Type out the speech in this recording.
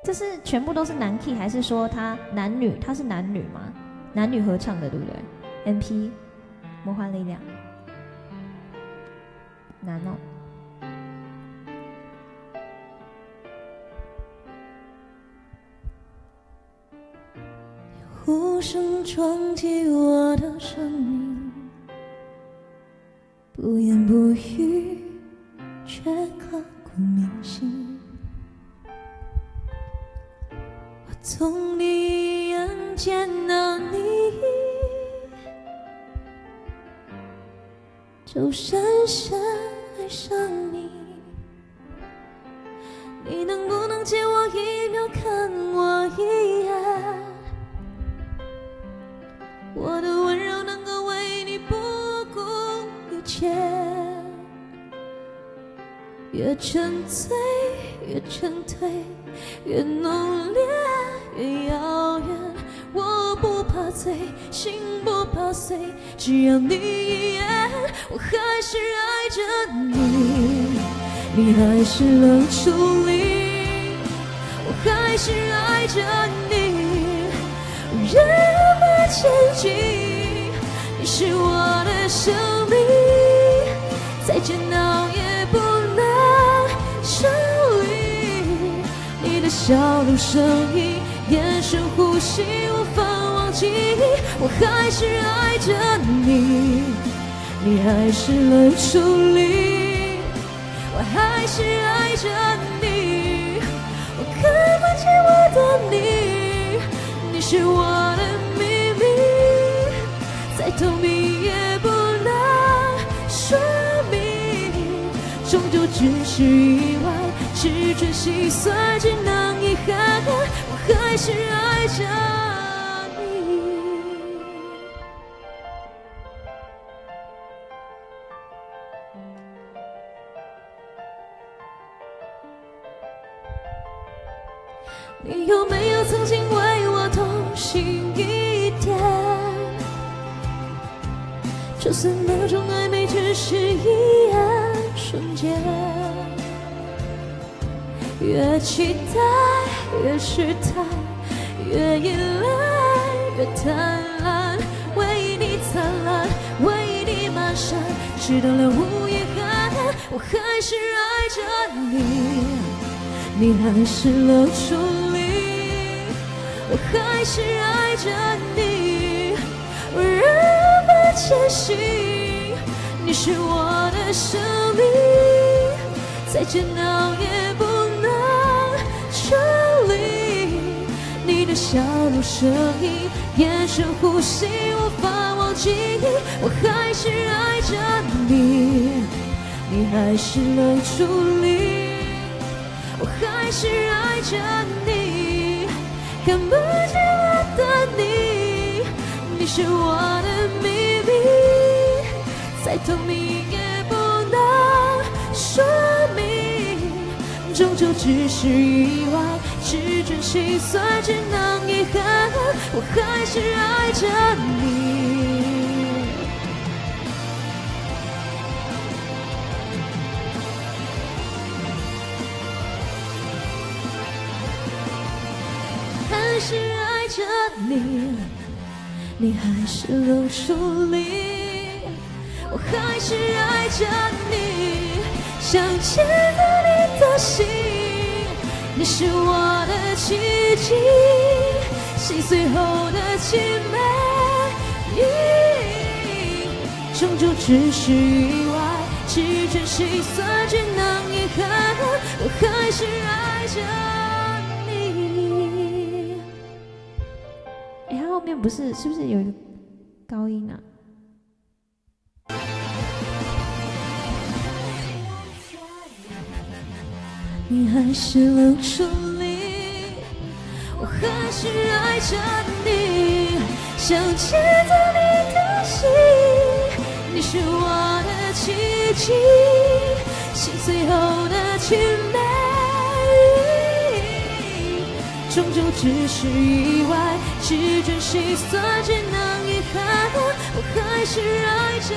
这是全部都是男 key， 还是说他男女？他是男女吗？男女合唱的，对不对 ？MP 魔幻力量，难哦。呼声撞击我的生命，不言不语，却刻骨铭心。我从你眼见到你，就深深爱上你。你能不能借我一秒看我一眼？我的温柔能够为你不顾一切，越沉醉越沉退，越浓烈越遥远。我不怕醉，心不怕碎，只要你一眼，我还是爱着你，你还是冷处理，我还是爱着你，任何前进，你是我的生命，再煎熬也不能抽离你的笑容声音，眼神呼吸无法忘记，我还是爱着你，你还是冷处理，我还是爱着你，我看不见我的你，你是我的秘密，再透明也不能说明，终究只是意外，只准心酸，只能遗憾，我还是爱着你。你有没有曾经为我动心一点？就算那种暧昧只是一眼瞬间，越期待越试探，越依赖越贪婪，为你灿烂，为你蹒跚，直到了无遗憾，我还是爱着你，你还是冷处理，我还是爱着你，我仍然前行，你是我的生命，再煎熬也不能抽离你的笑容声音，眼神呼吸无法忘记，我还是爱着你，你还是冷处理，我还是爱着你，看不见我的你，你是我的秘密，再透明也不能说明，终究只是意外，只准心酸，只能遗憾，我还是爱着你。还是爱着你，你还是冷处理，我还是爱着你，想牵着你的心，你是我的奇迹，心碎后的凄美，终究只是意外，只准心酸，只能遗憾，我还是爱着你。它后面不是不是有一个高音啊？你还是冷处理，我还是爱着你，想牵着你的心，你是我的奇迹，心碎后的凄美，终究只是意外，只准心酸，只能遗憾，我还是爱着